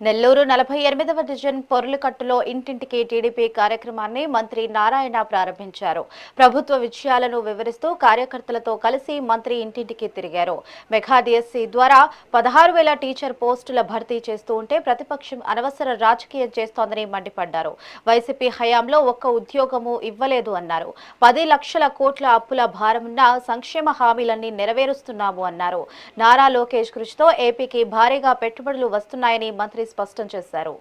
Nellore 48వ division పొర్లుకట్టులో ఇంటింటికి TDP కార్యక్రమాన్ని మంత్రి నారాయణ ప్రారంభించారు. ప్రభుత్వ విషయాలను వివరిస్తూ కార్యకర్తలతో కలిసి మంత్రి ఇంటింటికి తిరిగారు. మెగా డిఎస్సి ద్వారా 16,000 టీచర్ పోస్టుల భర్తీ చేస్తూ ఉంటే ప్రతిపక్షం అనవసర రాజకీయం చేస్తోందని మండిపడ్డారు. వైసీపీ హయాంలో ఒక్క ఉద్యోగము ఇవ్వలేదు అన్నారు. 10 లక్షల కోట్ల అప్పుల భారమున్న సంక్షేమ హామీలన్నీ నెరవేరుస్తున్నాము అన్నారు. నారా లోకేష్ కృషితో ఏపీకి భారీగా పెట్టుబడులు వస్తున్నాయని మంత్రి స్పష్టం చేశారు.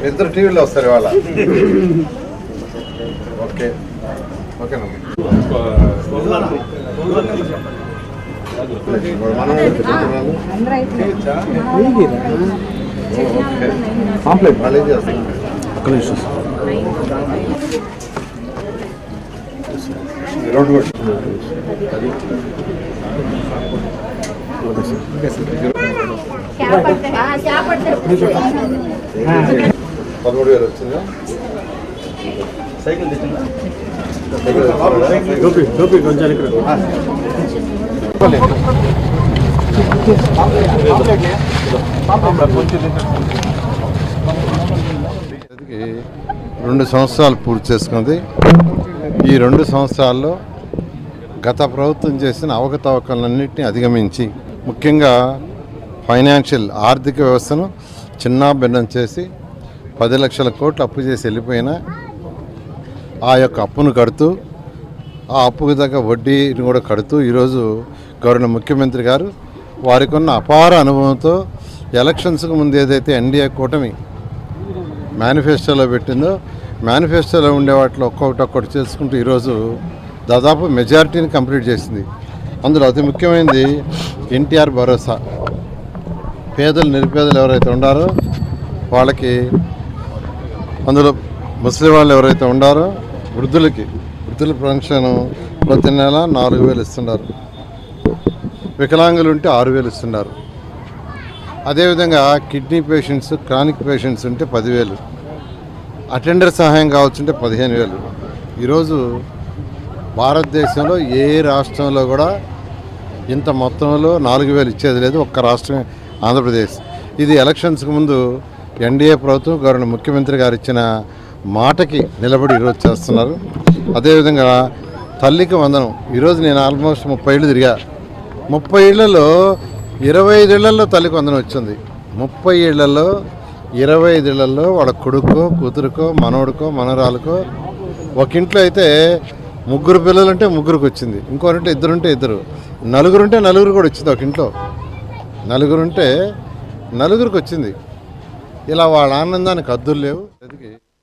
ఇద్దరు టీవీలో వస్తారు ఇవాళ. ఓకే ఓకేనా రోడ్డు 13,000 వచ్చిందా? సైకిల్ తెచ్చిందా? కొంచెం ఇక్కడ 2 సంవత్సరాలు పూర్తి చేసుకుంది. ఈ 2 సంవత్సరాల్లో గత ప్రభుత్వం చేసిన అవకతవకలన్నింటినీ అధిగమించి ముఖ్యంగా ఫైనాన్షియల్ ఆర్థిక వ్యవస్థను చిన్నాభిన్నం చేసి 10 లక్షల కోట్లు అప్పు చేసి వెళ్ళిపోయినా ఆ యొక్క అప్పును కడుతూ ఆ అప్పుకు తగ్గ వడ్డీని కూడా కడుతూ ఈరోజు గౌరవ ముఖ్యమంత్రి గారు వారికి ఉన్న అపార అనుభవంతో ఎలక్షన్స్కు ముందు ఏదైతే ఎన్డీఏ కూటమి మేనిఫెస్టోలో పెట్టిందో మేనిఫెస్టోలో ఉండే వాటిలో ఒక్కొక్కటి చేసుకుంటూ ఈరోజు దాదాపు మెజారిటీని కంప్లీట్ చేసింది. అందులో అతి ముఖ్యమైనది ఎన్టీఆర్ భరోసా. పేదలు నిరుపేదలు ఎవరైతే ఉండారో వాళ్ళకి, అందులో ముస్లిం వాళ్ళు ఎవరైతే ఉండారో వృద్ధుల పెన్షన్ ప్రతి నెల 4,000 ఇస్తున్నారు. వికలాంగులు ఉంటే 6,000 ఇస్తున్నారు. అదేవిధంగా కిడ్నీ పేషెంట్స్, క్రానిక్ పేషెంట్స్ ఉంటే 10,000, అటెండర్ సహాయం కావాల్సింటే 15,000. ఈరోజు భారతదేశంలో ఏ రాష్ట్రంలో కూడా ఇంత మొత్తంలో 4,000 ఇచ్చేది లేదు. ఒక్క రాష్ట్రమే ఆంధ్రప్రదేశ్. ఇది ఎలక్షన్స్కి ముందు ఎన్డీఏ ప్రభుత్వం గౌరవ ముఖ్యమంత్రి గారు ఇచ్చిన మాటకి నిలబడి ఈరోజు చేస్తున్నారు. అదేవిధంగా తల్లికి వందనం. ఈరోజు నేను ఆల్మోస్ట్ 30 ఏళ్ళు తిరిగా. 30 ఏళ్లలో 25 ఏళ్లలో తల్లికి వందనం వచ్చింది. 30 ఏళ్లలో 25 ఏళ్లలో వాళ్ళ కొడుకో, కూతురుకో, మనవడికో, మనవరాలకో, ఒక ఇంట్లో అయితే 3 పిల్లలు ఉంటే 3కి వచ్చింది. ఇంకోరంటే 2 ఉంటే 2, 4 ఉంటే 4 కూడా వచ్చింది. ఒక ఇంట్లో 4 ఉంటే 4కి వచ్చింది. ఇలా వాళ్ళ ఆనందానికి హద్దులు లేవు.